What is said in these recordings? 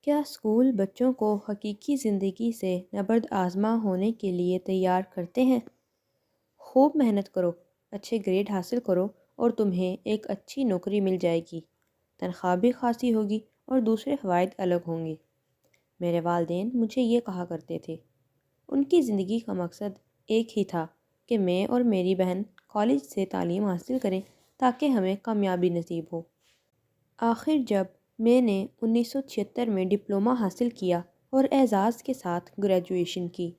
کیا اسکول بچوں کو حقیقی زندگی سے نبرد آزما ہونے کے لیے تیار کرتے ہیں؟ خوب محنت کرو، اچھے گریڈ حاصل کرو اور تمہیں ایک اچھی نوکری مل جائے گی، تنخواہ بھی خاصی ہوگی اور دوسرے فوائد الگ ہوں گے۔ میرے والدین مجھے یہ کہا کرتے تھے۔ ان کی زندگی کا مقصد ایک ہی تھا کہ میں اور میری بہن کالج سے تعلیم حاصل کریں تاکہ ہمیں کامیابی نصیب ہو۔ آخر جب میں نے 1976 میں ڈپلومہ حاصل کیا اور اعزاز کے ساتھ گریجویشن کی،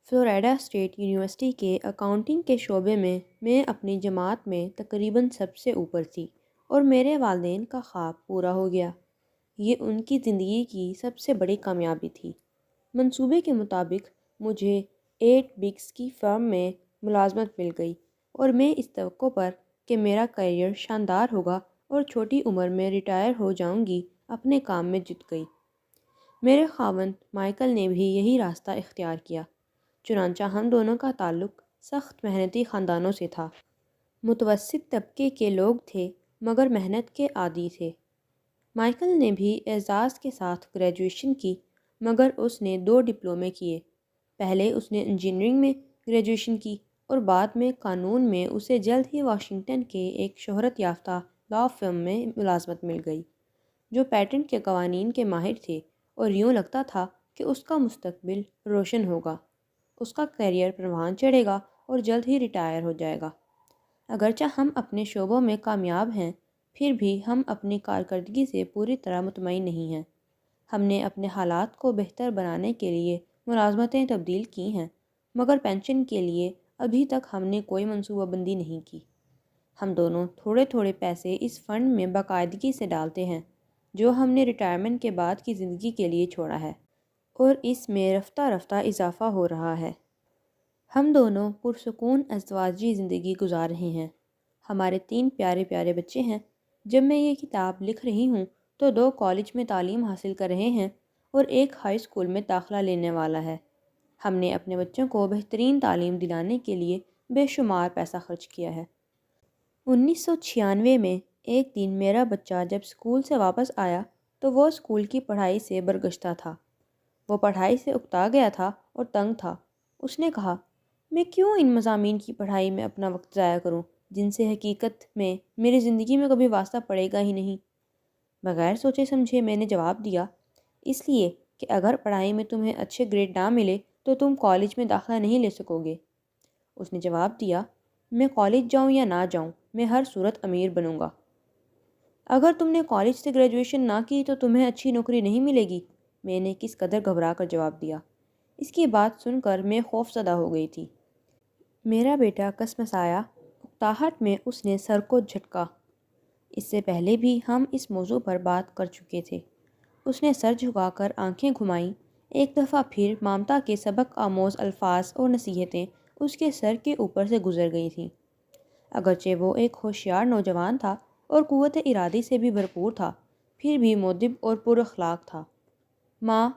فلوریڈا اسٹیٹ یونیورسٹی کے اکاؤنٹنگ کے شعبے میں اپنی جماعت میں تقریباً سب سے اوپر تھی اور میرے والدین کا خواب پورا ہو گیا۔ یہ ان کی زندگی کی سب سے بڑی کامیابی تھی۔ منصوبے کے مطابق مجھے 8 بگس کی فرم میں ملازمت مل گئی اور میں اس توقع پر کہ میرا کیریئر شاندار ہوگا اور چھوٹی عمر میں ریٹائر ہو جاؤں گی اپنے کام میں جٹ گئی۔ میرے خاوند مائیکل نے بھی یہی راستہ اختیار کیا، چنانچہ ہم دونوں کا تعلق سخت محنتی خاندانوں سے تھا۔ متوسط طبقے کے لوگ تھے مگر محنت کے عادی تھے۔ مائیکل نے بھی اعزاز کے ساتھ گریجویشن کی مگر اس نے 2 ڈپلومے کیے۔ پہلے اس نے انجینئرنگ میں گریجویشن کی اور بعد میں قانون میں اسے جلد ہی واشنگٹن کے ایک شہرت یافتہ لاء فرم میں ملازمت مل گئی جو پیٹنٹ کے قوانین کے ماہر تھے اور یوں لگتا تھا کہ اس کا مستقبل روشن ہوگا، اس کا کیریئر پروان چڑھے گا اور جلد ہی ریٹائر ہو جائے گا۔ اگرچہ ہم اپنے شعبوں میں کامیاب ہیں، پھر بھی ہم اپنی کارکردگی سے پوری طرح مطمئن نہیں ہیں۔ ہم نے اپنے حالات کو بہتر بنانے کے لیے ملازمتیں تبدیل کی ہیں مگر پینشن کے لیے ابھی تک ہم نے کوئی منصوبہ بندی نہیں کی۔ ہم دونوں تھوڑے تھوڑے پیسے اس فنڈ میں باقاعدگی سے ڈالتے ہیں جو ہم نے ریٹائرمنٹ کے بعد کی زندگی کے لیے چھوڑا ہے اور اس میں رفتہ رفتہ اضافہ ہو رہا ہے۔ ہم دونوں پرسکون ازدواجی زندگی گزار رہے ہیں۔ ہمارے 3 پیارے پیارے بچے ہیں۔ جب میں یہ کتاب لکھ رہی ہوں تو 2 کالج میں تعلیم حاصل کر رہے ہیں اور ایک ہائی اسکول میں داخلہ لینے والا ہے۔ ہم نے اپنے بچوں کو بہترین تعلیم دلانے کے لیے بے شمار پیسہ خرچ کیا ہے۔ 1996 میں ایک دن میرا بچہ جب اسکول سے واپس آیا تو وہ اسکول کی پڑھائی سے برگشتہ تھا۔ وہ پڑھائی سے اکتا گیا تھا اور تنگ تھا۔ اس نے کہا، میں کیوں ان مضامین کی پڑھائی میں اپنا وقت ضائع کروں جن سے حقیقت میں میری زندگی میں کبھی واسطہ پڑے گا ہی نہیں۔ بغیر سوچے سمجھے میں نے جواب دیا، اس لیے کہ اگر پڑھائی میں تمہیں اچھے گریڈ نہ ملے تو تم کالج میں داخلہ نہیں لے سکو گے۔ اس نے جواب دیا، میں کالج جاؤں یا نہ جاؤں میں ہر صورت امیر بنوں گا۔ اگر تم نے کالج سے گریجویشن نہ کی تو تمہیں اچھی نوکری نہیں ملے گی۔ میں نے کس قدر گھبرا کر جواب دیا۔ اس کی بات سن کر میں خوف زدہ ہو گئی تھی۔ میرا بیٹا کسمسایا، اکتاہٹ میں اس نے سر کو جھٹکا۔ اس سے پہلے بھی ہم اس موضوع پر بات کر چکے تھے۔ اس نے سر جھکا کر آنکھیں گھمائیں۔ ایک دفعہ پھر مامتا کے سبق آموز الفاظ اور نصیحتیں اس کے سر کے اوپر سے گزر گئی تھیں۔ اگرچہ وہ ایک ہوشیار نوجوان تھا اور قوت ارادی سے بھی بھرپور تھا، پھر بھی مؤدب اور پر اخلاق تھا۔ ماں،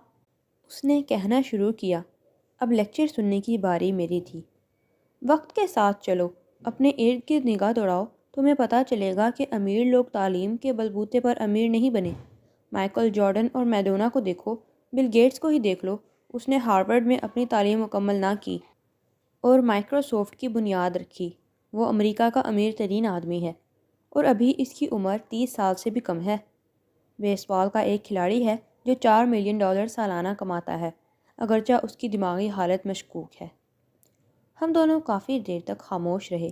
اس نے کہنا شروع کیا، اب لیکچر سننے کی باری میری تھی۔ وقت کے ساتھ چلو، اپنے ارد گرد نگاہ دوڑاؤ، تمہیں پتہ چلے گا کہ امیر لوگ تعلیم کے بلبوتے پر امیر نہیں بنے۔ مائیکل جارڈن اور میڈونا کو دیکھو، بل گیٹس کو ہی دیکھ لو، اس نے ہارورڈ میں اپنی تعلیم مکمل نہ کی اور مائیکروسافٹ کی بنیاد رکھی۔ وہ امریکہ کا امیر ترین آدمی ہے اور ابھی اس کی عمر 30 سال سے بھی کم ہے۔ بیس بال کا ایک کھلاڑی ہے جو $4 ملین سالانہ کماتا ہے، اگرچہ اس کی دماغی حالت مشکوک ہے۔ ہم دونوں کافی دیر تک خاموش رہے۔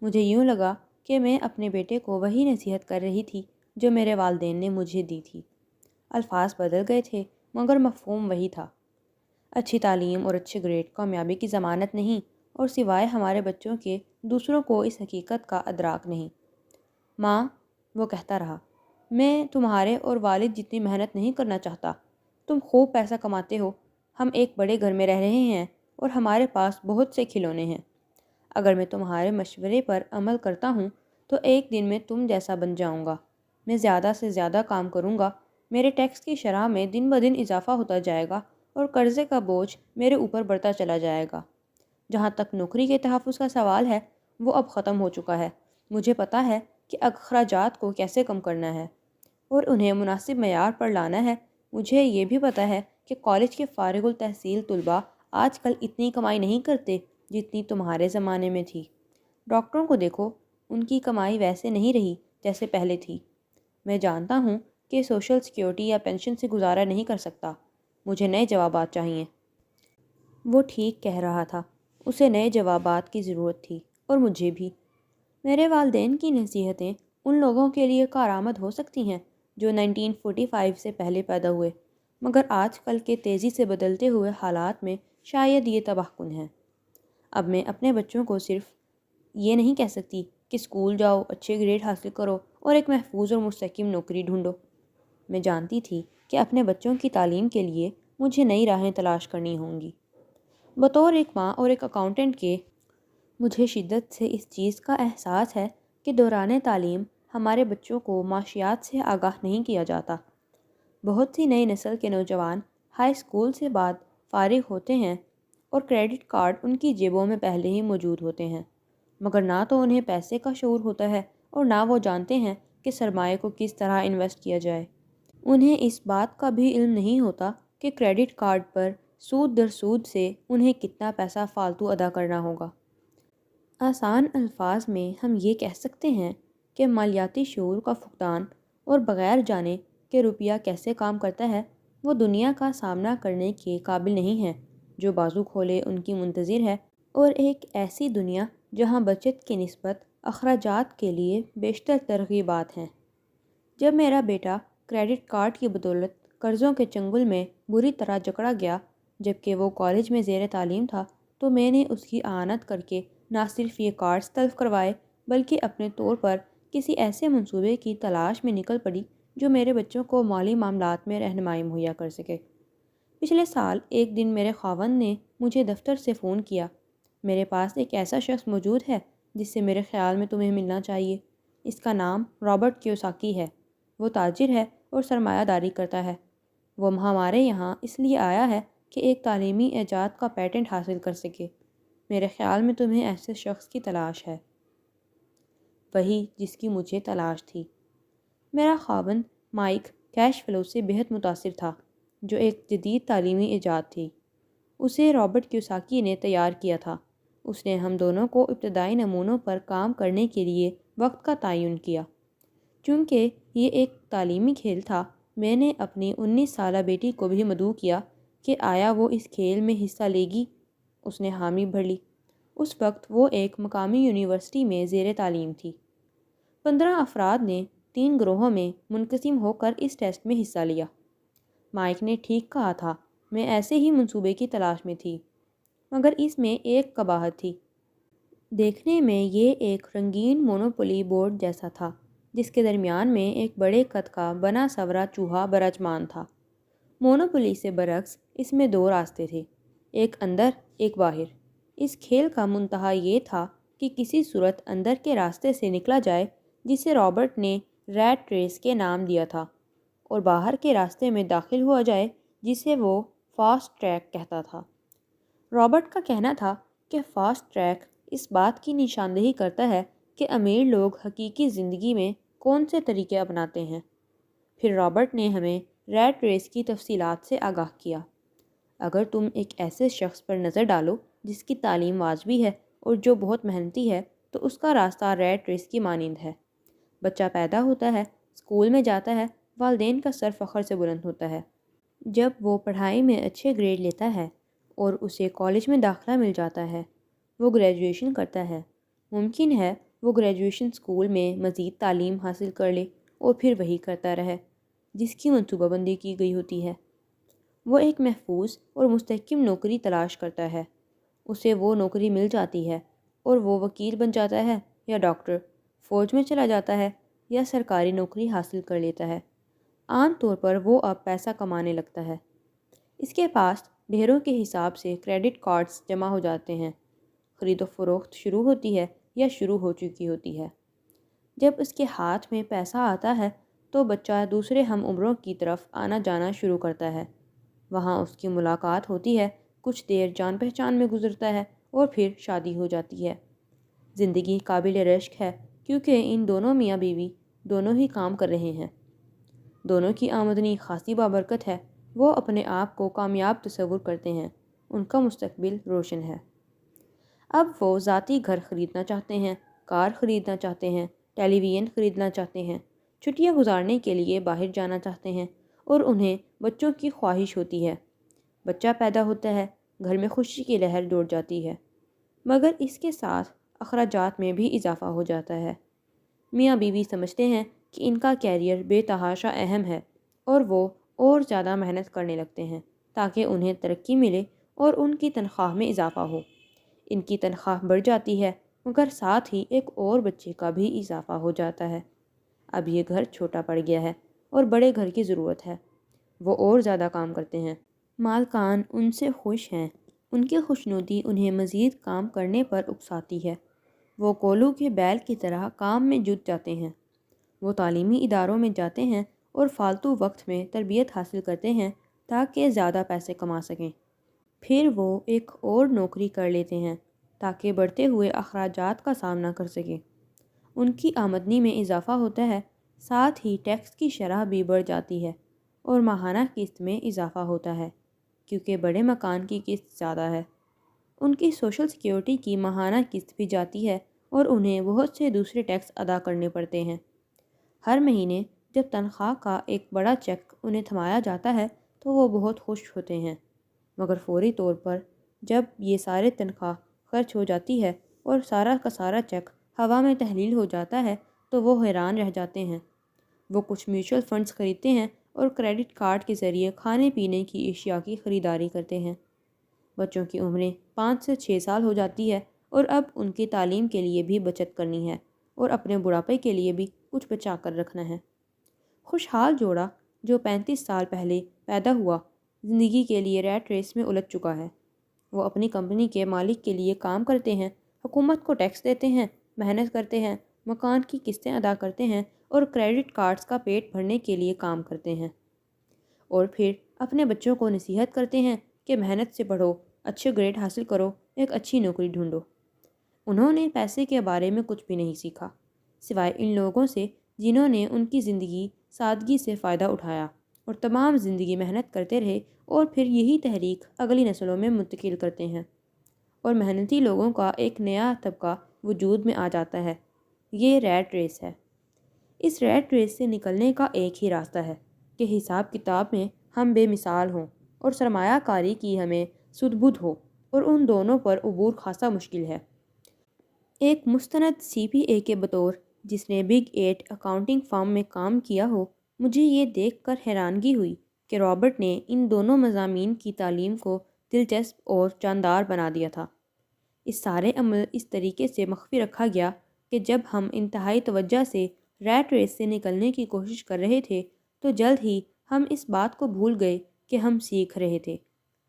مجھے یوں لگا کہ میں اپنے بیٹے کو وہی نصیحت کر رہی تھی جو میرے والدین نے مجھے دی تھی۔ الفاظ بدل گئے تھے مگر مفہوم وہی تھا۔ اچھی تعلیم اور اچھے گریڈ کامیابی کی ضمانت نہیں اور سوائے ہمارے بچوں کے دوسروں کو اس حقیقت کا ادراک نہیں۔ ماں، وہ کہتا رہا، میں تمہارے اور والد جتنی محنت نہیں کرنا چاہتا۔ تم خوب پیسہ کماتے ہو، ہم ایک بڑے گھر میں رہ رہے ہیں اور ہمارے پاس بہت سے کھلونے ہیں۔ اگر میں تمہارے مشورے پر عمل کرتا ہوں تو ایک دن میں تم جیسا بن جاؤں گا۔ میں زیادہ سے زیادہ کام کروں گا، میرے ٹیکس کی شرح میں دن بدن اضافہ ہوتا جائے گا اور قرضے کا بوجھ میرے اوپر بڑھتا چلا جائے گا۔ جہاں تک نوکری کے تحفظ کا سوال ہے، وہ اب ختم ہو چکا ہے۔ مجھے پتہ ہے کہ اخراجات کو کیسے کم کرنا ہے اور انہیں مناسب معیار پر لانا ہے۔ مجھے یہ بھی پتہ ہے کہ کالج کے فارغ التحصیل طلباء آج کل اتنی کمائی نہیں کرتے جتنی تمہارے زمانے میں تھی۔ ڈاکٹروں کو دیکھو، ان کی کمائی ویسے نہیں رہی جیسے پہلے تھی۔ میں جانتا ہوں کہ سوشل سیکیورٹی یا پینشن سے گزارا نہیں کر سکتا، مجھے نئے جوابات چاہئیں۔ وہ ٹھیک کہہ رہا تھا، اسے نئے جوابات کی ضرورت تھی، اور مجھے بھی۔ میرے والدین کی نصیحتیں ان لوگوں کے لیے کارآمد ہو سکتی ہیں جو 1945 سے پہلے پیدا ہوئے، مگر آج کل کے تیزی سے بدلتے ہوئے حالات میں شاید یہ تباہ کن ہیں۔ اب میں اپنے بچوں کو صرف یہ نہیں کہہ سکتی کہ اسکول جاؤ، اچھے گریڈ حاصل کرو اور ایک محفوظ اور مستحکم نوکری ڈھونڈو۔ میں جانتی تھی کہ اپنے بچوں کی تعلیم کے لیے مجھے نئی راہیں تلاش کرنی ہوں گی۔ بطور ایک ماں اور ایک اکاؤنٹنٹ کے، مجھے شدت سے اس چیز کا احساس ہے کہ دوران تعلیم ہمارے بچوں کو معاشیات سے آگاہ نہیں کیا جاتا۔ بہت سی نئی نسل کے نوجوان ہائی اسکول سے بعد فارغ ہوتے ہیں اور کریڈٹ کارڈ ان کی جیبوں میں پہلے ہی موجود ہوتے ہیں، مگر نہ تو انہیں پیسے کا شعور ہوتا ہے اور نہ وہ جانتے ہیں کہ سرمایہ کو کس طرح انویسٹ کیا جائے۔ انہیں اس بات کا بھی علم نہیں ہوتا کہ کریڈٹ کارڈ پر سود در سود سے انہیں کتنا پیسہ فالتو ادا کرنا ہوگا۔ آسان الفاظ میں ہم یہ کہہ سکتے ہیں کہ مالیاتی شعور کا فقدان اور بغیر جانے کہ روپیہ کیسے کام کرتا ہے، وہ دنیا کا سامنا کرنے کے قابل نہیں ہے جو بازو کھولے ان کی منتظر ہے، اور ایک ایسی دنیا جہاں بچت کی نسبت اخراجات کے لیے بیشتر ترغیبات ہیں۔ جب میرا بیٹا کریڈٹ کارڈ کی بدولت قرضوں کے چنگل میں بری طرح جکڑا گیا جبکہ وہ کالج میں زیر تعلیم تھا، تو میں نے اس کی اعانت کر کے نہ صرف یہ کارڈز تلف کروائے بلکہ اپنے طور پر کسی ایسے منصوبے کی تلاش میں نکل پڑی جو میرے بچوں کو مالی معاملات میں رہنمائی مہیا کر سکے۔ پچھلے سال ایک دن میرے خاوند نے مجھے دفتر سے فون کیا، میرے پاس ایک ایسا شخص موجود ہے جس سے میرے خیال میں تمہیں ملنا چاہیے۔ اس کا نام رابرٹ کیوساکی ہے۔ وہ تاجر ہے اور سرمایہ داری کرتا ہے۔ وہ ہمارے یہاں اس لیے آیا ہے کہ ایک تعلیمی ایجاد کا پیٹنٹ حاصل کر سکے۔ میرے خیال میں تمہیں ایسے شخص کی تلاش ہے۔ وہی جس کی مجھے تلاش تھی۔ میرا خاوند مائک کیش فلو سے بہت متاثر تھا، جو ایک جدید تعلیمی ایجاد تھی۔ اسے رابرٹ کیوساکی نے تیار کیا تھا۔ اس نے ہم دونوں کو ابتدائی نمونوں پر کام کرنے کے لیے وقت کا تعین کیا۔ چونکہ یہ ایک تعلیمی کھیل تھا، میں نے اپنی 19 سالہ بیٹی کو بھی مدعو کیا کہ آیا وہ اس کھیل میں حصہ لے گی۔ اس نے حامی بھر لی۔ اس وقت وہ ایک مقامی یونیورسٹی میں زیر تعلیم تھی۔ 15 افراد نے 3 گروہوں میں منقسم ہو کر اس ٹیسٹ میں حصہ لیا۔ مائک نے ٹھیک کہا تھا، میں ایسے ہی منصوبے کی تلاش میں تھی، مگر اس میں ایک قباحت تھی۔ دیکھنے میں یہ ایک رنگین مونوپولی بورڈ جیسا تھا جس کے درمیان میں ایک بڑے قد کا بنا سورا چوہا براجمان تھا۔ مونوپولی سے برعکس اس میں 2 راستے تھے، ایک اندر ایک باہر۔ اس کھیل کا منتہا یہ تھا کہ کسی صورت اندر کے راستے سے نکلا جائے جسے رابرٹ نے ریٹ ریس کے نام دیا تھا، اور باہر کے راستے میں داخل ہوا جائے جسے وہ فاسٹ ٹریک کہتا تھا۔ رابرٹ کا کہنا تھا کہ فاسٹ ٹریک اس بات کی نشاندہی کرتا ہے کہ امیر لوگ حقیقی زندگی میں کون سے طریقے اپناتے ہیں۔ پھر رابرٹ نے ہمیں ریٹ ریس کی تفصیلات سے آگاہ کیا۔ اگر تم ایک ایسے شخص پر نظر ڈالو جس کی تعلیم واجبی ہے اور جو بہت محنتی ہے، تو اس کا راستہ ریٹ ریس کی مانند ہے۔ بچہ پیدا ہوتا ہے، اسکول میں جاتا ہے، والدین کا سر فخر سے بلند ہوتا ہے۔ جب وہ پڑھائی میں اچھے گریڈ لیتا ہے اور اسے کالج میں داخلہ مل جاتا ہے، وہ گریجویشن کرتا ہے۔ ممکن ہے وہ گریجویشن اسکول میں مزید تعلیم حاصل کر لے اور پھر وہی کرتا رہے جس کی منصوبہ بندی کی گئی ہوتی ہے۔ وہ ایک محفوظ اور مستحکم نوکری تلاش کرتا ہے، اسے وہ نوکری مل جاتی ہے اور وہ وکیل بن جاتا ہے یا ڈاکٹر، فوج میں چلا جاتا ہے یا سرکاری نوکری حاصل کر لیتا ہے۔ عام طور پر وہ اب پیسہ کمانے لگتا ہے۔ اس کے پاس ڈھیروں کے حساب سے کریڈٹ کارڈز جمع ہو جاتے ہیں۔ خرید و فروخت شروع ہوتی ہے یا شروع ہو چکی ہوتی ہے۔ جب اس کے ہاتھ میں پیسہ آتا ہے تو بچہ دوسرے ہم عمروں کی طرف آنا جانا شروع کرتا ہے۔ وہاں اس کی ملاقات ہوتی ہے، کچھ دیر جان پہچان میں گزرتا ہے اور پھر شادی ہو جاتی ہے۔ زندگی قابل رشک ہے کیونکہ ان دونوں میاں بیوی دونوں ہی کام کر رہے ہیں۔ دونوں کی آمدنی خاصی بابرکت ہے۔ وہ اپنے آپ کو کامیاب تصور کرتے ہیں، ان کا مستقبل روشن ہے۔ اب وہ ذاتی گھر خریدنا چاہتے ہیں، کار خریدنا چاہتے ہیں، ٹیلی ویژن خریدنا چاہتے ہیں، چھٹیاں گزارنے کے لیے باہر جانا چاہتے ہیں، اور انہیں بچوں کی خواہش ہوتی ہے۔ بچہ پیدا ہوتا ہے، گھر میں خوشی کی لہر دوڑ جاتی ہے، مگر اس کے ساتھ اخراجات میں بھی اضافہ ہو جاتا ہے۔ میاں بیوی سمجھتے ہیں کہ ان کا کیریئر بے تحاشا اہم ہے، اور وہ اور زیادہ محنت کرنے لگتے ہیں تاکہ انہیں ترقی ملے اور ان کی تنخواہ میں اضافہ ہو۔ ان کی تنخواہ بڑھ جاتی ہے، مگر ساتھ ہی ایک اور بچے کا بھی اضافہ ہو جاتا ہے۔ اب یہ گھر چھوٹا پڑ گیا ہے اور بڑے گھر کی ضرورت ہے۔ وہ اور زیادہ کام کرتے ہیں۔ مالکان ان سے خوش ہیں۔ ان کی خوشنودی انہیں مزید کام کرنے پر اکساتی ہے۔ وہ کولو کے بیل کی طرح کام میں جٹ جاتے ہیں۔ وہ تعلیمی اداروں میں جاتے ہیں اور فالتو وقت میں تربیت حاصل کرتے ہیں تاکہ زیادہ پیسے کما سکیں۔ پھر وہ ایک اور نوکری کر لیتے ہیں تاکہ بڑھتے ہوئے اخراجات کا سامنا کر سکیں۔ ان کی آمدنی میں اضافہ ہوتا ہے، ساتھ ہی ٹیکس کی شرح بھی بڑھ جاتی ہے، اور ماہانہ قسط میں اضافہ ہوتا ہے کیونکہ بڑے مکان کی قسط زیادہ ہے۔ ان کی سوشل سیکیورٹی کی ماہانہ قسط بھی جاتی ہے اور انہیں بہت سے دوسرے ٹیکس ادا کرنے پڑتے ہیں۔ ہر مہینے جب تنخواہ کا ایک بڑا چیک انہیں تھمایا جاتا ہے تو وہ بہت خوش ہوتے ہیں، مگر فوری طور پر جب یہ سارے تنخواہ خرچ ہو جاتی ہے اور سارا کا سارا چیک ہوا میں تحلیل ہو جاتا ہے تو وہ حیران رہ جاتے ہیں۔ وہ کچھ میوچل فنڈز خریدتے ہیں اور کریڈٹ کارڈ کے ذریعے کھانے پینے کی اشیاء کی خریداری کرتے ہیں۔ بچوں کی عمریں 5 سے 6 سال ہو جاتی ہے اور اب ان کی تعلیم کے لیے بھی بچت کرنی ہے اور اپنے بڑھاپے کے لیے بھی کچھ بچا کر رکھنا ہے۔ خوشحال جوڑا جو 35 سال پہلے پیدا ہوا، زندگی کے لیے ریٹ ریس میں الجھ چکا ہے۔ وہ اپنی کمپنی کے مالک کے لیے کام کرتے ہیں، حکومت کو ٹیکس دیتے ہیں، محنت کرتے ہیں، مکان کی قسطیں ادا کرتے ہیں اور کریڈٹ کارڈز کا پیٹ بھرنے کے لیے کام کرتے ہیں، اور پھر اپنے بچوں کو نصیحت کرتے ہیں کہ محنت سے پڑھو، اچھے گریڈ حاصل کرو، ایک اچھی نوکری ڈھونڈو۔ انہوں نے پیسے کے بارے میں کچھ بھی نہیں سیکھا، سوائے ان لوگوں سے جنہوں نے ان کی زندگی سادگی سے فائدہ اٹھایا اور تمام زندگی محنت کرتے رہے، اور پھر یہی تحریک اگلی نسلوں میں منتقل کرتے ہیں، اور محنتی لوگوں کا ایک نیا طبقہ وجود میں آ جاتا ہے۔ یہ ریٹ ریس ہے۔ اس ریٹ ریس سے نکلنے کا ایک ہی راستہ ہے کہ حساب کتاب میں ہم بے مثال ہوں اور سرمایہ کاری کی ہمیں سدھ بدھ ہو، اور ان دونوں پر عبور خاصا مشکل ہے۔ ایک مستند CPA کے بطور جس نے بگ 8 اکاؤنٹنگ فرم میں کام کیا ہو، مجھے یہ دیکھ کر حیرانگی ہوئی کہ رابرٹ نے ان دونوں مضامین کی تعلیم کو دلچسپ اور جاندار بنا دیا تھا۔ اس سارے عمل اس طریقے سے مخفی رکھا گیا کہ جب ہم انتہائی توجہ سے ریٹ ریس سے نکلنے کی کوشش کر رہے تھے تو جلد ہی ہم اس بات کو بھول گئے کہ ہم سیکھ رہے تھے۔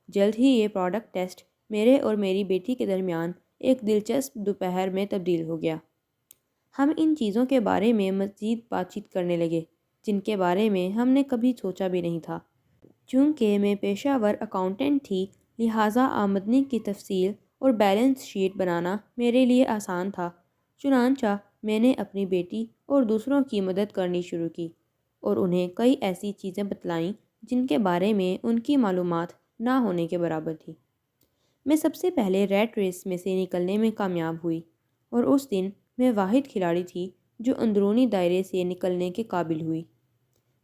جلد ہی یہ پروڈکٹ ٹیسٹ میرے اور میری بیٹی کے درمیان ایک دلچسپ دوپہر میں تبدیل ہو گیا۔ ہم ان چیزوں کے بارے میں مزید بات چیت کرنے لگے جن کے بارے میں ہم نے کبھی سوچا بھی نہیں تھا۔ چونکہ میں پیشہ ور اکاؤنٹنٹ تھی، لہٰذا آمدنی کی تفصیل اور بیلنس شیٹ بنانا میرے لیے آسان تھا۔ چنانچہ میں نے اپنی بیٹی اور دوسروں کی مدد کرنی شروع کی اور انہیں کئی ایسی چیزیں بتلائیں جن کے بارے میں ان کی معلومات نہ ہونے کے برابر تھی۔ میں سب سے پہلے ریٹ ریس میں سے نکلنے میں کامیاب ہوئی، اور اس دن میں واحد کھلاڑی تھی جو اندرونی دائرے سے نکلنے کے قابل ہوئی۔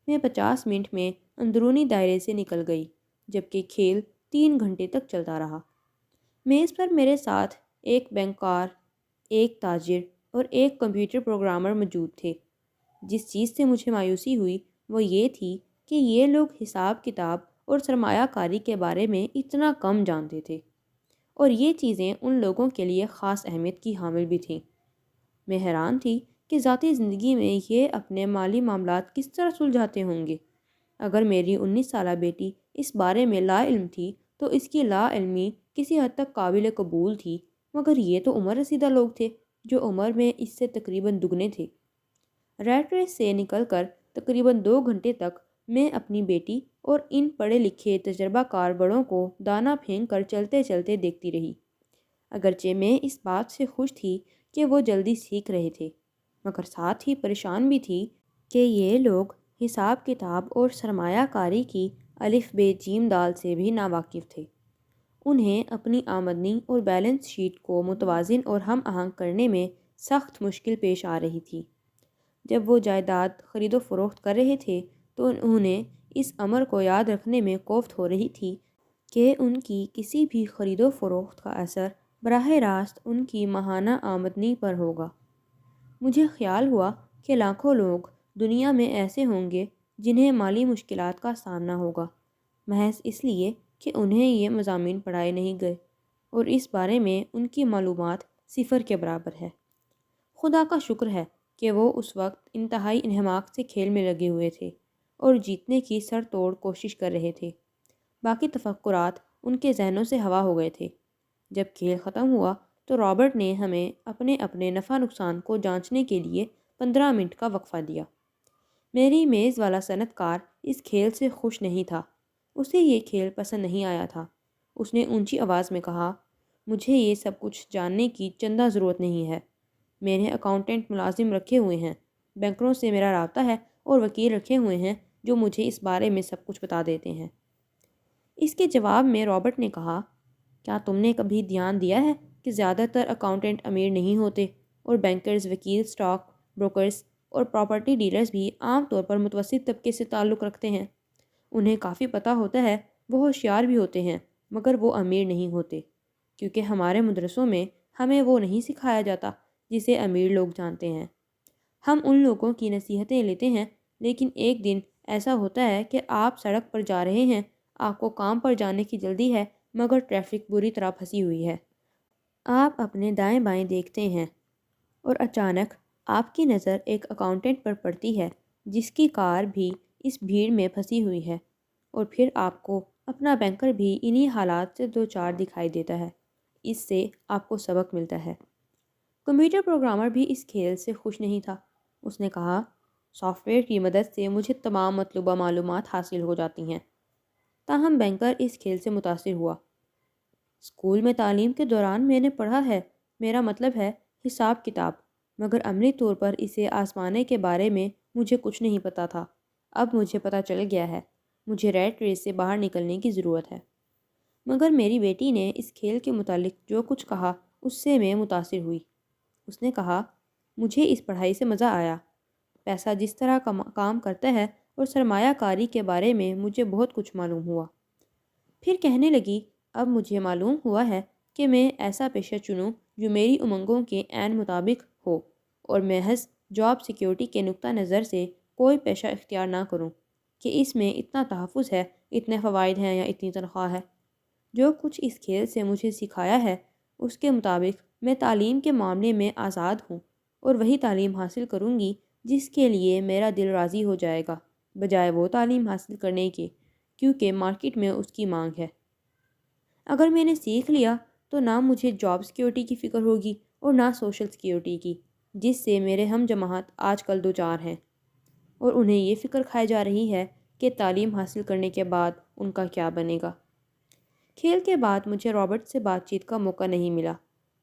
میں 50 منٹ میں اندرونی دائرے سے نکل گئی، جبکہ کھیل 3 گھنٹے تک چلتا رہا۔ میز پر میرے ساتھ ایک بینکار، ایک تاجر اور ایک کمپیوٹر پروگرامر موجود تھے۔ جس چیز سے مجھے مایوسی ہوئی وہ یہ تھی کہ یہ لوگ حساب کتاب اور سرمایہ کاری کے بارے میں اتنا کم جانتے تھے، اور یہ چیزیں ان لوگوں کے لیے خاص اہمیت کی حامل بھی تھیں۔ میں حیران تھی کہ ذاتی زندگی میں یہ اپنے مالی معاملات کس طرح سلجھاتے ہوں گے۔ اگر میری 19 سالہ بیٹی اس بارے میں لا علم تھی تو اس کی لا علمی کسی حد تک قابل قبول تھی، مگر یہ تو عمر رسیدہ لوگ تھے جو عمر میں اس سے تقریباً دگنے تھے۔ ریٹ ریس سے نکل کر تقریباً 2 گھنٹے تک میں اپنی بیٹی اور ان پڑھے لکھے تجربہ کار بڑوں کو دانہ پھینک کر چلتے چلتے دیکھتی رہی۔ اگرچہ میں اس بات سے خوش تھی کہ وہ جلدی سیکھ رہے تھے، مگر ساتھ ہی پریشان بھی تھی کہ یہ لوگ حساب کتاب اور سرمایہ کاری کی الف بے جیم دال سے بھی ناواقف تھے۔ انہیں اپنی آمدنی اور بیلنس شیٹ کو متوازن اور ہم آہنگ کرنے میں سخت مشکل پیش آ رہی تھی۔ جب وہ جائیداد خرید و فروخت کر رہے تھے تو انہیں اس امر کو یاد رکھنے میں کوفت ہو رہی تھی کہ ان کی کسی بھی خرید و فروخت کا اثر براہ راست ان کی ماہانہ آمدنی پر ہوگا۔ مجھے خیال ہوا کہ لاکھوں لوگ دنیا میں ایسے ہوں گے جنہیں مالی مشکلات کا سامنا ہوگا، محض اس لیے کہ انہیں یہ مضامین پڑھائے نہیں گئے اور اس بارے میں ان کی معلومات صفر کے برابر ہے۔ خدا کا شکر ہے کہ وہ اس وقت انتہائی انہماک سے کھیل میں لگے ہوئے تھے اور جیتنے کی سر توڑ کوشش کر رہے تھے۔ باقی تفکرات ان کے ذہنوں سے ہوا ہو گئے تھے۔ جب کھیل ختم ہوا تو رابرٹ نے ہمیں اپنے اپنے نفع نقصان کو جانچنے کے لیے 15 منٹ کا وقفہ دیا۔ میری میز والا صنعت کار اس کھیل سے خوش نہیں تھا، اسے یہ کھیل پسند نہیں آیا تھا۔ اس نے اونچی آواز میں کہا، مجھے یہ سب کچھ جاننے کی چندہ ضرورت نہیں ہے۔ میں نے اکاؤنٹنٹ ملازم رکھے ہوئے ہیں، بینکروں سے میرا رابطہ ہے اور وکیل رکھے ہوئے ہیں جو مجھے اس بارے میں سب کچھ بتا دیتے ہیں۔ اس کے جواب میں رابرٹ نے کہا، کیا تم نے کبھی دھیان دیا ہے کہ زیادہ تر اکاؤنٹنٹ امیر نہیں ہوتے اور بینکرز، وکیل، اسٹاک بروکرز اور پراپرٹی ڈیلرز بھی عام طور پر متوسط طبقے سے تعلق رکھتے ہیں۔ انہیں کافی پتہ ہوتا ہے، وہ ہوشیار بھی ہوتے ہیں، مگر وہ امیر نہیں ہوتے، کیونکہ ہمارے مدرسوں میں ہمیں وہ نہیں سکھایا جاتا جسے امیر لوگ جانتے ہیں۔ ہم ان لوگوں کی نصیحتیں لیتے ہیں، لیکن ایک دن ایسا ہوتا ہے کہ آپ سڑک پر جا رہے ہیں، آپ کو کام پر جانے کی جلدی ہے مگر ٹریفک بری طرح پھنسی ہوئی ہے۔ آپ اپنے دائیں بائیں دیکھتے ہیں اور اچانک آپ کی نظر ایک اکاؤنٹنٹ پر پڑتی ہے جس کی کار بھی اس بھیڑ میں پھنسی ہوئی ہے، اور پھر آپ کو اپنا بینکر بھی انہی حالات سے دوچار دکھائی دیتا ہے۔ اس سے آپ کو سبق ملتا ہے۔ کمپیوٹر پروگرامر بھی اس کھیل سے خوش نہیں تھا۔ اس نے کہا، سافٹ ویئر کی مدد سے مجھے تمام مطلوبہ معلومات حاصل ہو جاتی ہیں۔ تاہم بینکر اس کھیل سے متاثر ہوا۔ اسکول میں تعلیم کے دوران میں نے پڑھا ہے، میرا مطلب ہے حساب کتاب، مگر عملی طور پر اسے آزمانے کے بارے میں مجھے کچھ نہیں پتہ تھا۔ اب مجھے پتہ چل گیا ہے، مجھے ریٹ ریس سے باہر نکلنے کی ضرورت ہے۔ مگر میری بیٹی نے اس کھیل کے متعلق جو کچھ کہا اس سے میں متاثر ہوئی۔ اس نے کہا، مجھے اس پڑھائی سے مزہ آیا، پیسہ جس طرح کام کرتا ہے اور سرمایہ کاری کے بارے میں مجھے بہت کچھ معلوم ہوا۔ پھر کہنے لگی، اب مجھے معلوم ہوا ہے کہ میں ایسا پیشہ چنوں جو میری امنگوں کے عین مطابق ہو اور محض جاب سیکیورٹی کے نقطہ نظر سے کوئی پیشہ اختیار نہ کروں کہ اس میں اتنا تحفظ ہے، اتنے فوائد ہیں یا اتنی تنخواہ ہے۔ جو کچھ اس کھیل سے مجھے سکھایا ہے اس کے مطابق میں تعلیم کے معاملے میں آزاد ہوں اور وہی تعلیم حاصل کروں گی جس کے لیے میرا دل راضی ہو جائے گا، بجائے وہ تعلیم حاصل کرنے کے کیونکہ مارکیٹ میں اس کی مانگ ہے۔ اگر میں نے سیکھ لیا تو نہ مجھے جاب سیکیورٹی کی فکر ہوگی اور نہ سوشل سیکیورٹی کی، جس سے میرے ہم جماعت آج کل دوچار ہیں، اور انہیں یہ فکر کھائی جا رہی ہے کہ تعلیم حاصل کرنے کے بعد ان کا کیا بنے گا۔ کھیل کے بعد مجھے رابرٹ سے بات چیت کا موقع نہیں ملا،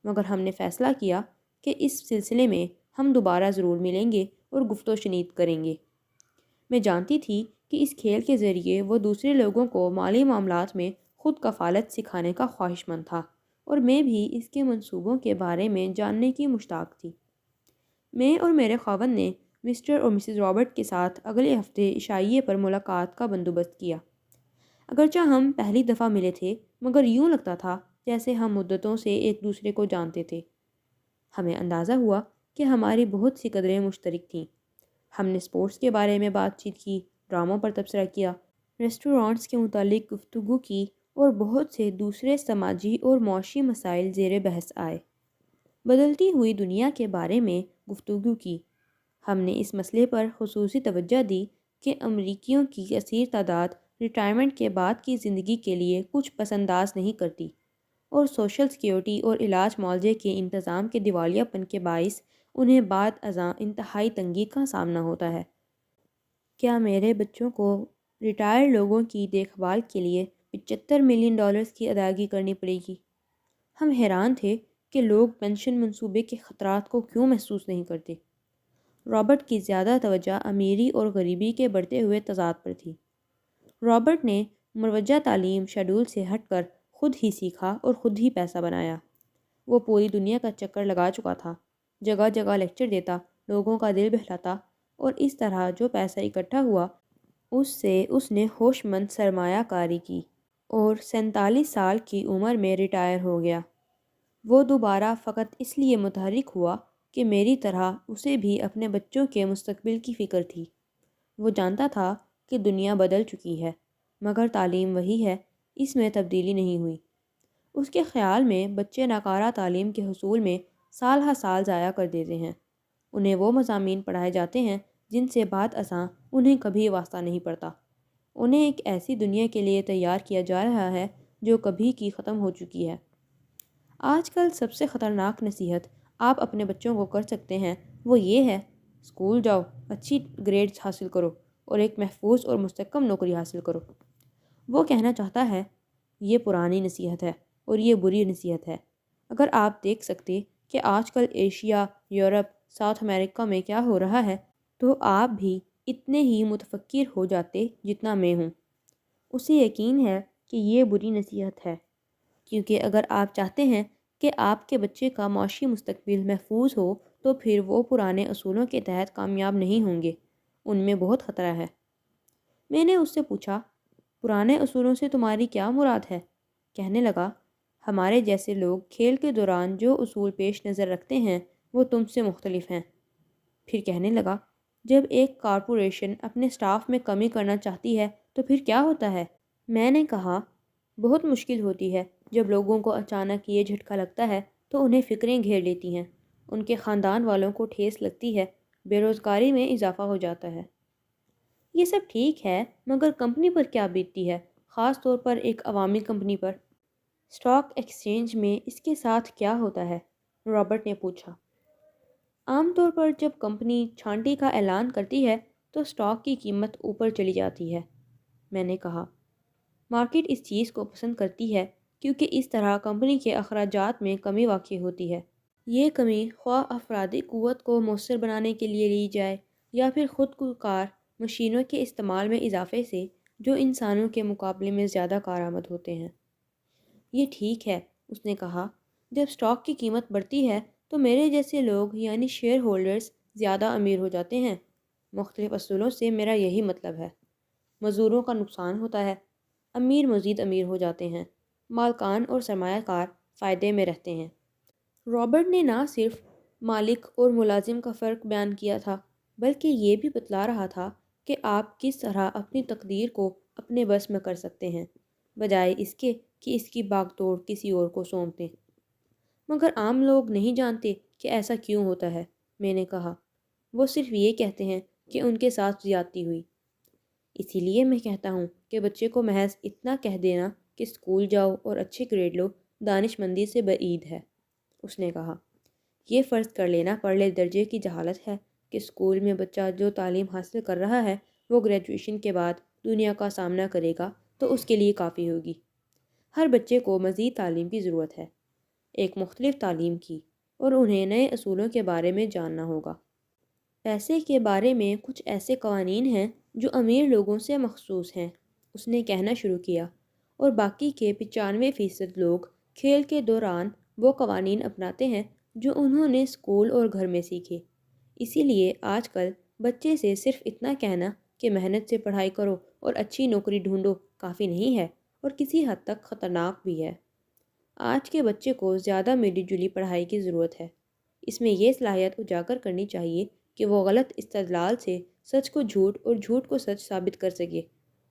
مگر ہم نے فیصلہ کیا کہ اس سلسلے میں ہم دوبارہ ضرور ملیں گے اور گفت و شنید کریں گے۔ میں جانتی تھی کہ اس کھیل کے ذریعے وہ دوسرے لوگوں کو مالی معاملات میں خود کفالت سکھانے کا خواہش مند تھا، اور میں بھی اس کے منصوبوں کے بارے میں جاننے کی مشتاق تھی۔ میں اور میرے خاوند نے مسٹر اور مسز رابرٹ کے ساتھ اگلے ہفتے عشائیے پر ملاقات کا بندوبست کیا۔ اگرچہ ہم پہلی دفعہ ملے تھے مگر یوں لگتا تھا جیسے ہم مدتوں سے ایک دوسرے کو جانتے تھے۔ ہمیں اندازہ ہوا کہ ہماری بہت سی قدریں مشترک تھیں۔ ہم نے اسپورٹس کے بارے میں بات چیت کی، ڈراموں پر تبصرہ کیا، ریسٹورانٹس کے متعلق گفتگو کی اور بہت سے دوسرے سماجی اور معاشی مسائل زیر بحث آئے۔ بدلتی ہوئی دنیا کے بارے میں گفتگو کی۔ ہم نے اس مسئلے پر خصوصی توجہ دی کہ امریکیوں کی کثیر تعداد ریٹائرمنٹ کے بعد کی زندگی کے لیے کچھ پس انداز نہیں کرتی، اور سوشل سیکیورٹی اور علاج معالجے کے انتظام کے دیوالیہ پن کے باعث انہیں بعد ازاں انتہائی تنگی کا سامنا ہوتا ہے۔ کیا میرے بچوں کو ریٹائر لوگوں کی دیکھ بھال کے لیے $75 ملین کی ادائیگی کرنی پڑے گی؟ ہم حیران تھے کہ لوگ پینشن منصوبے کے خطرات کو کیوں محسوس نہیں کرتے۔ رابرٹ کی زیادہ توجہ امیری اور غریبی کے بڑھتے ہوئے تضاد پر تھی۔ رابرٹ نے مروجہ تعلیم شیڈول سے ہٹ کر خود ہی سیکھا اور خود ہی پیسہ بنایا۔ وہ پوری دنیا کا چکر لگا چکا تھا، جگہ جگہ لیکچر دیتا، لوگوں کا دل بہلاتا، اور اس طرح جو پیسہ اکٹھا ہوا اس سے اس نے ہوش مند سرمایہ کاری کی اور 47 سال کی عمر میں ریٹائر ہو گیا۔ وہ دوبارہ فقط اس لیے متحرک ہوا کہ میری طرح اسے بھی اپنے بچوں کے مستقبل کی فکر تھی۔ وہ جانتا تھا کہ دنیا بدل چکی ہے، مگر تعلیم وہی ہے، اس میں تبدیلی نہیں ہوئی۔ اس کے خیال میں بچے ناکارہ تعلیم کے حصول میں سال ہر سال ضائع کر دیتے ہیں۔ انہیں وہ مضامین پڑھائے جاتے ہیں جن سے بعد ازاں انہیں کبھی واسطہ نہیں پڑتا۔ انہیں ایک ایسی دنیا کے لیے تیار کیا جا رہا ہے جو کبھی کی ختم ہو چکی ہے۔ آج کل سب سے خطرناک نصیحت آپ اپنے بچوں کو کر سکتے ہیں وہ یہ ہے، اسکول جاؤ، اچھی گریڈز حاصل کرو اور ایک محفوظ اور مستحکم نوکری حاصل کرو۔ وہ کہنا چاہتا ہے، یہ پرانی نصیحت ہے اور یہ بری نصیحت ہے۔ اگر آپ دیکھ سکتے کہ آج کل ایشیا، یورپ، ساؤتھ امریکہ میں کیا ہو رہا ہے تو آپ بھی اتنے ہی متفکر ہو جاتے جتنا میں ہوں۔ اسے یقین ہے کہ یہ بری نصیحت ہے، کیونکہ اگر آپ چاہتے ہیں کہ آپ کے بچے کا معاشی مستقبل محفوظ ہو تو پھر وہ پرانے اصولوں کے تحت کامیاب نہیں ہوں گے، ان میں بہت خطرہ ہے۔ میں نے اس سے پوچھا، پرانے اصولوں سے تمہاری کیا مراد ہے؟ کہنے لگا، ہمارے جیسے لوگ کھیل کے دوران جو اصول پیش نظر رکھتے ہیں وہ تم سے مختلف ہیں۔ پھر کہنے لگا، جب ایک کارپوریشن اپنے سٹاف میں کمی کرنا چاہتی ہے تو پھر کیا ہوتا ہے؟ میں نے کہا، بہت مشکل ہوتی ہے۔ جب لوگوں کو اچانک یہ جھٹکا لگتا ہے تو انہیں فکریں گھیر لیتی ہیں، ان کے خاندان والوں کو ٹھیس لگتی ہے، بے روزگاری میں اضافہ ہو جاتا ہے۔ یہ سب ٹھیک ہے، مگر کمپنی پر کیا بیتتی ہے، خاص طور پر ایک عوامی کمپنی پر؟ اسٹاک ایکسچینج میں اس کے ساتھ کیا ہوتا ہے؟ رابرٹ نے پوچھا۔ عام طور پر جب کمپنی چھانٹی کا اعلان کرتی ہے تو اسٹاک کی قیمت اوپر چلی جاتی ہے، میں نے کہا۔ مارکیٹ اس چیز کو پسند کرتی ہے کیونکہ اس طرح کمپنی کے اخراجات میں کمی واقع ہوتی ہے۔ یہ کمی خواہ افرادی قوت کو مؤثر بنانے کے لیے لی جائے یا پھر خود کار مشینوں کے استعمال میں اضافے سے جو انسانوں کے مقابلے میں زیادہ کارآمد ہوتے ہیں۔ یہ ٹھیک ہے، اس نے کہا، جب اسٹاک کی قیمت بڑھتی ہے تو میرے جیسے لوگ یعنی شیئر ہولڈرز زیادہ امیر ہو جاتے ہیں۔ مختلف اصولوں سے میرا یہی مطلب ہے۔ مزدوروں کا نقصان ہوتا ہے، امیر مزید امیر ہو جاتے ہیں، مالکان اور سرمایہ کار فائدے میں رہتے ہیں۔ رابرٹ نے نہ صرف مالک اور ملازم کا فرق بیان کیا تھا بلکہ یہ بھی بتلا رہا تھا کہ آپ کس طرح اپنی تقدیر کو اپنے بس میں کر سکتے ہیں، بجائے اس کے کہ اس کی باغ توڑ کسی اور کو سونپ دیں۔ مگر عام لوگ نہیں جانتے کہ ایسا کیوں ہوتا ہے، میں نے کہا۔ وہ صرف یہ کہتے ہیں کہ ان کے ساتھ زیادتی ہوئی۔ اسی لیے میں کہتا ہوں کہ بچے کو محض اتنا کہہ دینا کہ اسکول جاؤ اور اچھے گریڈ لو دانش مندی سے بعید ہے، اس نے کہا۔ یہ فرض کر لینا پرلے درجے کی جہالت ہے کہ اسکول میں بچہ جو تعلیم حاصل کر رہا ہے وہ گریجویشن کے بعد دنیا کا سامنا کرے گا تو اس کے لیے کافی ہوگی۔ ہر بچے کو مزید تعلیم کی ضرورت ہے، ایک مختلف تعلیم کی، اور انہیں نئے اصولوں کے بارے میں جاننا ہوگا۔ پیسے کے بارے میں کچھ ایسے قوانین ہیں جو امیر لوگوں سے مخصوص ہیں، اس نے کہنا شروع کیا، اور باقی کے 95% لوگ کھیل کے دوران وہ قوانین اپناتے ہیں جو انہوں نے اسکول اور گھر میں سیکھے۔ اسی لیے آج کل بچے سے صرف اتنا کہنا کہ محنت سے پڑھائی کرو اور اچھی نوکری ڈھونڈو کافی نہیں ہے، اور کسی حد تک خطرناک بھی ہے۔ آج کے بچے کو زیادہ ملی جلی پڑھائی کی ضرورت ہے۔ اس میں یہ صلاحیت اجاگر کرنی چاہیے کہ وہ غلط استدلال سے سچ کو جھوٹ اور جھوٹ کو سچ ثابت کر سکے،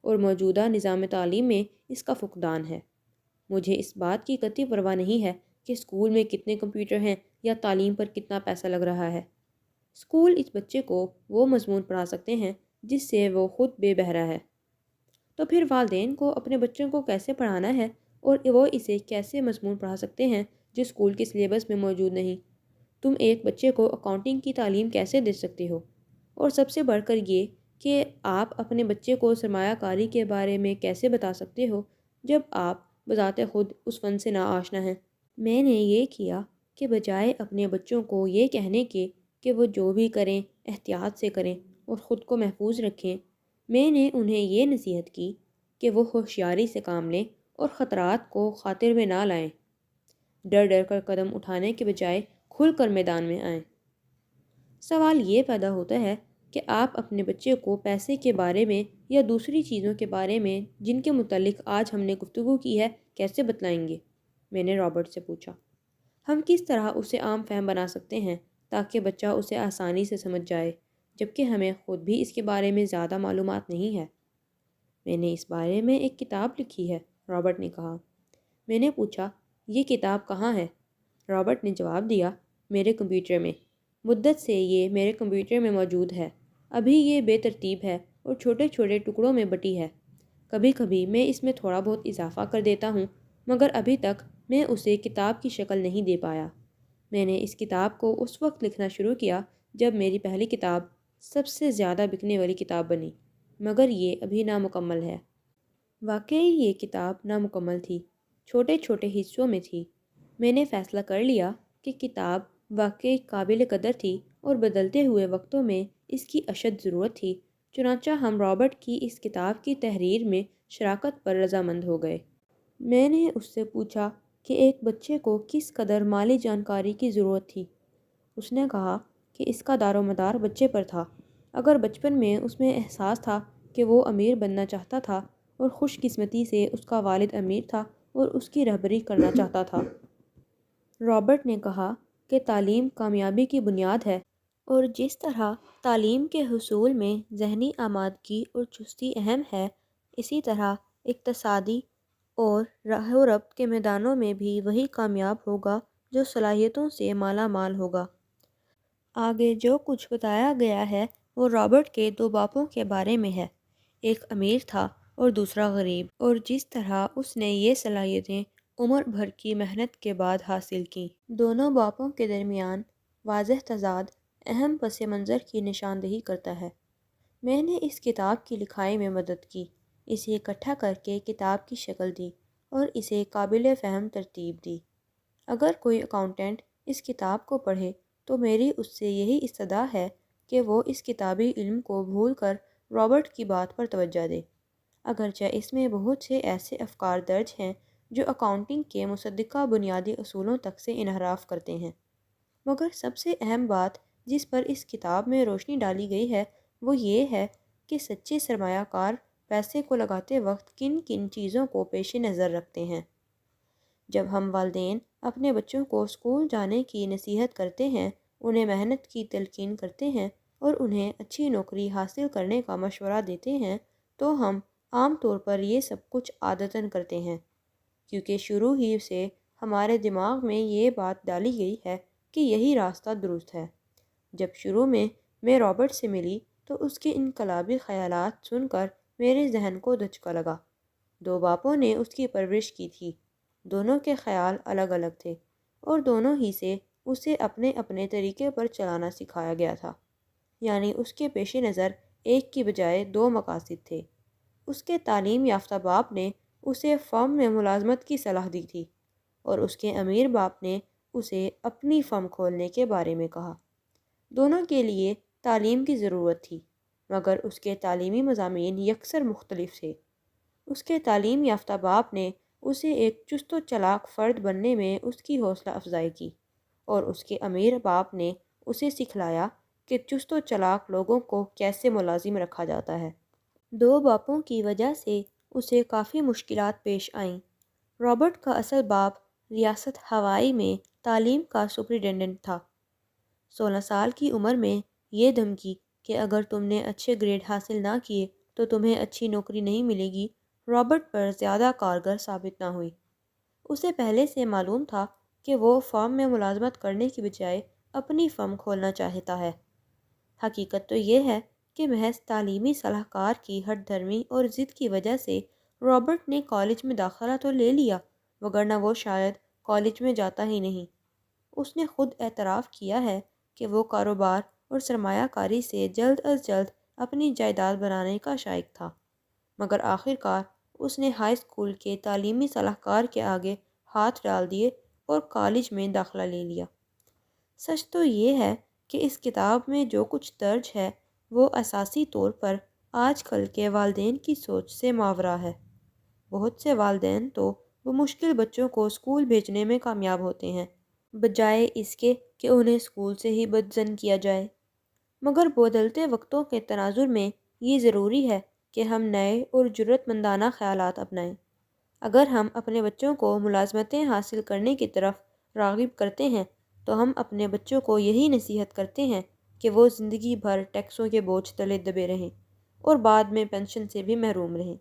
اور موجودہ نظام تعلیم میں اس کا فقدان ہے۔ مجھے اس بات کی قطعی پرواہ نہیں ہے کہ اسکول میں کتنے کمپیوٹر ہیں یا تعلیم پر کتنا پیسہ لگ رہا ہے۔ اسکول اس بچے کو وہ مضمون پڑھا سکتے ہیں جس سے وہ خود بے بہرا ہے۔ تو پھر والدین کو اپنے بچوں کو کیسے پڑھانا ہے اور وہ اسے کیسے مضمون پڑھا سکتے ہیں جو اسکول کے سلیبس میں موجود نہیں؟ تم ایک بچے کو اکاؤنٹنگ کی تعلیم کیسے دے سکتے ہو؟ اور سب سے بڑھ کر یہ کہ آپ اپنے بچے کو سرمایہ کاری کے بارے میں کیسے بتا سکتے ہو جب آپ بذات خود اس فن سے ناآشنا ہیں؟ میں نے یہ کیا کہ بجائے اپنے بچوں کو یہ کہنے کے کہ وہ جو بھی کریں احتیاط سے کریں اور خود کو محفوظ رکھیں۔ میں نے انہیں یہ نصیحت کی کہ وہ ہوشیاری سے کام لیں اور خطرات کو خاطر میں نہ لائیں۔ ڈر ڈر کر قدم اٹھانے کے بجائے کھل کر میدان میں آئیں۔ سوال یہ پیدا ہوتا ہے کہ آپ اپنے بچے کو پیسے کے بارے میں یا دوسری چیزوں کے بارے میں جن کے متعلق آج ہم نے گفتگو کی ہے کیسے بتلائیں گے؟ میں نے رابرٹ سے پوچھا۔ ہم کس طرح اسے عام فہم بنا سکتے ہیں تاکہ بچہ اسے آسانی سے سمجھ جائے، جبکہ ہمیں خود بھی اس کے بارے میں زیادہ معلومات نہیں ہے؟ میں نے اس بارے میں ایک کتاب لکھی ہے، رابرٹ نے کہا۔ میں نے پوچھا، یہ کتاب کہاں ہے؟ رابرٹ نے جواب دیا، میرے کمپیوٹر میں۔ مدت سے یہ میرے کمپیوٹر میں موجود ہے۔ ابھی یہ بے ترتیب ہے اور چھوٹے چھوٹے ٹکڑوں میں بٹی ہے۔ کبھی کبھی میں اس میں تھوڑا بہت اضافہ کر دیتا ہوں، مگر ابھی تک میں اسے کتاب کی شکل نہیں دے پایا۔ میں نے اس کتاب کو اس وقت لکھنا شروع کیا جب میری پہلی کتاب سب سے زیادہ بکنے والی کتاب بنی، مگر یہ ابھی نامکمل ہے۔ واقعی یہ کتاب نامکمل تھی، چھوٹے چھوٹے حصوں میں تھی۔ میں نے فیصلہ کر لیا کہ کتاب واقعی قابل قدر تھی اور بدلتے ہوئے وقتوں میں اس کی اشد ضرورت تھی، چنانچہ ہم رابرٹ کی اس کتاب کی تحریر میں شراکت پر رضامند ہو گئے۔ میں نے اس سے پوچھا کہ ایک بچے کو کس قدر مالی جانکاری کی ضرورت تھی۔ اس نے کہا کہ اس کا دار و مدار بچے پر تھا۔ اگر بچپن میں اس میں احساس تھا کہ وہ امیر بننا چاہتا تھا اور خوش قسمتی سے اس کا والد امیر تھا اور اس کی رہبری کرنا چاہتا تھا۔ رابرٹ نے کہا کہ تعلیم کامیابی کی بنیاد ہے، اور جس طرح تعلیم کے حصول میں ذہنی آمادگی اور چستی اہم ہے، اسی طرح اقتصادی اور راہ و ربط کے میدانوں میں بھی وہی کامیاب ہوگا جو صلاحیتوں سے مالا مال ہوگا۔ آگے جو کچھ بتایا گیا ہے وہ رابرٹ کے دو باپوں کے بارے میں ہے، ایک امیر تھا اور دوسرا غریب، اور جس طرح اس نے یہ صلاحیتیں عمر بھر کی محنت کے بعد حاصل کیں۔ دونوں باپوں کے درمیان واضح تضاد اہم پس منظر کی نشاندہی کرتا ہے۔ میں نے اس کتاب کی لکھائی میں مدد کی، اسے اکٹھا کر کے کتاب کی شکل دی اور اسے قابل فہم ترتیب دی۔ اگر کوئی اکاؤنٹنٹ اس کتاب کو پڑھے تو میری اس سے یہی استدعا ہے کہ وہ اس کتابی علم کو بھول کر رابرٹ کی بات پر توجہ دے، اگرچہ اس میں بہت سے ایسے افکار درج ہیں جو اکاؤنٹنگ کے مصدقہ بنیادی اصولوں تک سے انحراف کرتے ہیں، مگر سب سے اہم بات جس پر اس کتاب میں روشنی ڈالی گئی ہے وہ یہ ہے کہ سچے سرمایہ کار پیسے کو لگاتے وقت کن کن چیزوں کو پیش نظر رکھتے ہیں۔ جب ہم والدین اپنے بچوں کو اسکول جانے کی نصیحت کرتے ہیں، انہیں محنت کی تلقین کرتے ہیں اور انہیں اچھی نوکری حاصل کرنے کا مشورہ دیتے ہیں، تو ہم عام طور پر یہ سب کچھ عادتاً کرتے ہیں، کیونکہ شروع ہی سے ہمارے دماغ میں یہ بات ڈالی گئی ہے کہ یہی راستہ درست ہے۔ جب شروع میں رابرٹ سے ملی تو اس کے انقلابی خیالات سن کر میرے ذہن کو دھچکا لگا۔ دو باپوں نے اس کی پرورش کی تھی، دونوں کے خیال الگ الگ تھے اور دونوں ہی سے اسے اپنے اپنے طریقے پر چلانا سکھایا گیا تھا، یعنی اس کے پیش نظر ایک کی بجائے دو مقاصد تھے۔ اس کے تعلیم یافتہ باپ نے اسے فرم میں ملازمت کی صلاح دی تھی اور اس کے امیر باپ نے اسے اپنی فرم کھولنے کے بارے میں کہا۔ دونوں کے لیے تعلیم کی ضرورت تھی، مگر اس کے تعلیمی مضامین یکسر مختلف تھے۔ اس کے تعلیم یافتہ باپ نے اسے ایک چست و چالاک فرد بننے میں اس کی حوصلہ افزائی کی، اور اس کے امیر باپ نے اسے سکھلایا کہ چست و چالاک لوگوں کو کیسے ملازم رکھا جاتا ہے۔ دو باپوں کی وجہ سے اسے کافی مشکلات پیش آئیں۔ رابرٹ کا اصل باپ ریاست ہوائی میں تعلیم کا سپرنٹینڈنٹ تھا۔ 16 سال کی عمر میں یہ دھمکی کہ اگر تم نے اچھے گریڈ حاصل نہ کیے تو تمہیں اچھی نوکری نہیں ملے گی، رابرٹ پر زیادہ کارگر ثابت نہ ہوئی۔ اسے پہلے سے معلوم تھا کہ وہ فرم میں ملازمت کرنے کی بجائے اپنی فرم کھولنا چاہتا ہے۔ حقیقت تو یہ ہے کہ محض تعلیمی صلاح کار کی ہٹ دھرمی اور ضد کی وجہ سے رابرٹ نے کالج میں داخلہ تو لے لیا، وگرنہ وہ شاید کالج میں جاتا ہی نہیں۔ اس نے خود اعتراف کیا ہے کہ وہ کاروبار اور سرمایہ کاری سے جلد از جلد اپنی جائیداد بنانے کا شائق تھا، مگر آخر کار اس نے ہائی اسکول کے تعلیمی صلاح کار کے آگے ہاتھ ڈال دیے اور کالج میں داخلہ لے لیا۔ سچ تو یہ ہے کہ اس کتاب میں جو کچھ درج ہے وہ اساسی طور پر آج کل کے والدین کی سوچ سے ماورا ہے۔ بہت سے والدین تو وہ مشکل بچوں کو اسکول بھیجنے میں کامیاب ہوتے ہیں، بجائے اس کے کہ انہیں اسکول سے ہی بدظن کیا جائے۔ مگر بدلتے وقتوں کے تناظر میں یہ ضروری ہے کہ ہم نئے اور جرأت مندانہ خیالات اپنائیں۔ اگر ہم اپنے بچوں کو ملازمتیں حاصل کرنے کی طرف راغب کرتے ہیں تو ہم اپنے بچوں کو یہی نصیحت کرتے ہیں کہ وہ زندگی بھر ٹیکسوں کے بوجھ تلے دبے رہیں اور بعد میں پینشن سے بھی محروم رہیں۔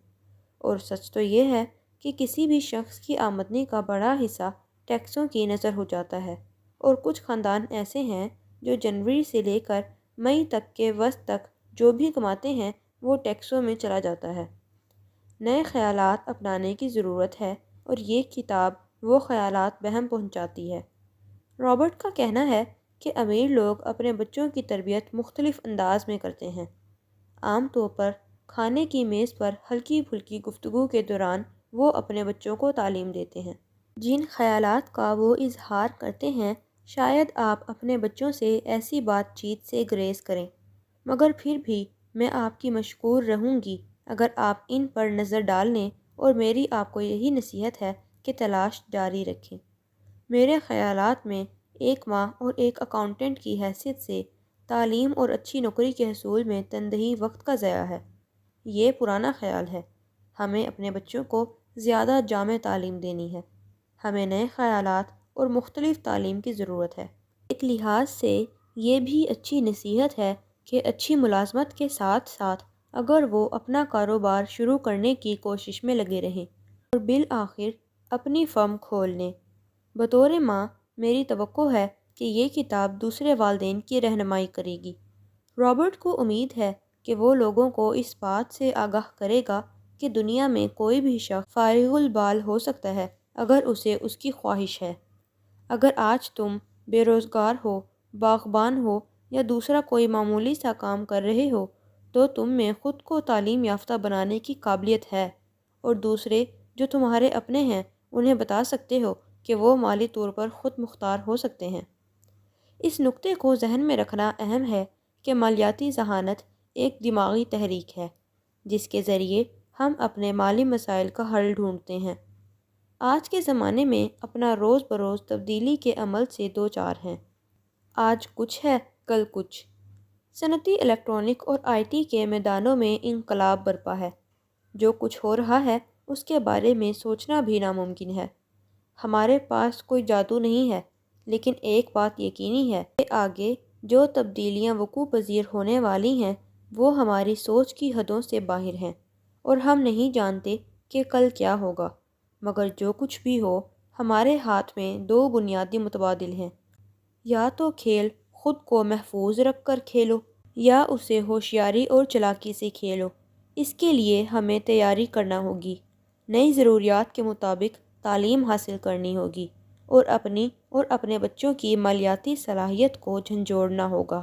اور سچ تو یہ ہے کہ کسی بھی شخص کی آمدنی کا بڑا حصہ ٹیکسوں کی نظر ہو جاتا ہے، اور کچھ خاندان ایسے ہیں جو جنوری سے لے کر مئی تک کے وسط تک جو بھی کماتے ہیں وہ ٹیکسوں میں چلا جاتا ہے۔ نئے خیالات اپنانے کی ضرورت ہے، اور یہ کتاب وہ خیالات بہم پہنچاتی ہے۔ رابرٹ کا کہنا ہے کہ امیر لوگ اپنے بچوں کی تربیت مختلف انداز میں کرتے ہیں۔ عام طور پر کھانے کی میز پر ہلکی پھلکی گفتگو کے دوران وہ اپنے بچوں کو تعلیم دیتے ہیں۔ جن خیالات کا وہ اظہار کرتے ہیں شاید آپ اپنے بچوں سے ایسی بات چیت سے گریز کریں، مگر پھر بھی میں آپ کی مشکور رہوں گی اگر آپ ان پر نظر ڈال لیں، اور میری آپ کو یہی نصیحت ہے کہ تلاش جاری رکھیں۔ میرے خیالات میں ایک ماں اور ایک اکاؤنٹنٹ کی حیثیت سے تعلیم اور اچھی نوکری کے حصول میں تندہی وقت کا ضیاع ہے۔ یہ پرانا خیال ہے۔ ہمیں اپنے بچوں کو زیادہ جامع تعلیم دینی ہے۔ ہمیں نئے خیالات اور مختلف تعلیم کی ضرورت ہے۔ ایک لحاظ سے یہ بھی اچھی نصیحت ہے کہ اچھی ملازمت کے ساتھ ساتھ اگر وہ اپنا کاروبار شروع کرنے کی کوشش میں لگے رہیں اور بالآخر اپنی فرم کھول لیں۔ بطور ماں میری توقع ہے کہ یہ کتاب دوسرے والدین کی رہنمائی کرے گی۔ رابرٹ کو امید ہے کہ وہ لوگوں کو اس بات سے آگاہ کرے گا کہ دنیا میں کوئی بھی شخص فارغ البال ہو سکتا ہے اگر اسے اس کی خواہش ہے۔ اگر آج تم بے روزگار ہو، باغبان ہو یا دوسرا کوئی معمولی سا کام کر رہے ہو تو تم میں خود کو تعلیم یافتہ بنانے کی قابلیت ہے، اور دوسرے جو تمہارے اپنے ہیں انہیں بتا سکتے ہو کہ وہ مالی طور پر خود مختار ہو سکتے ہیں۔ اس نقطے کو ذہن میں رکھنا اہم ہے کہ مالیاتی ذہانت ایک دماغی تحریک ہے جس کے ذریعے ہم اپنے مالی مسائل کا حل ڈھونڈتے ہیں۔ آج کے زمانے میں اپنا روز بروز تبدیلی کے عمل سے دو چار ہیں۔ آج کچھ ہے، کل کچھ۔ صنعتی الیکٹرانک اور آئی ٹی کے میدانوں میں انقلاب برپا ہے۔ جو کچھ ہو رہا ہے اس کے بارے میں سوچنا بھی ناممکن ہے۔ ہمارے پاس کوئی جادو نہیں ہے، لیکن ایک بات یقینی ہے کہ آگے جو تبدیلیاں وقوع پذیر ہونے والی ہیں وہ ہماری سوچ کی حدوں سے باہر ہیں، اور ہم نہیں جانتے کہ کل کیا ہوگا۔ مگر جو کچھ بھی ہو، ہمارے ہاتھ میں دو بنیادی متبادل ہیں۔ یا تو کھیل خود کو محفوظ رکھ کر کھیلو، یا اسے ہوشیاری اور چالاکی سے کھیلو۔ اس کے لیے ہمیں تیاری کرنا ہوگی، نئی ضروریات کے مطابق تعلیم حاصل کرنی ہوگی، اور اپنی اور اپنے بچوں کی مالیاتی صلاحیت کو جھنجھوڑنا ہوگا۔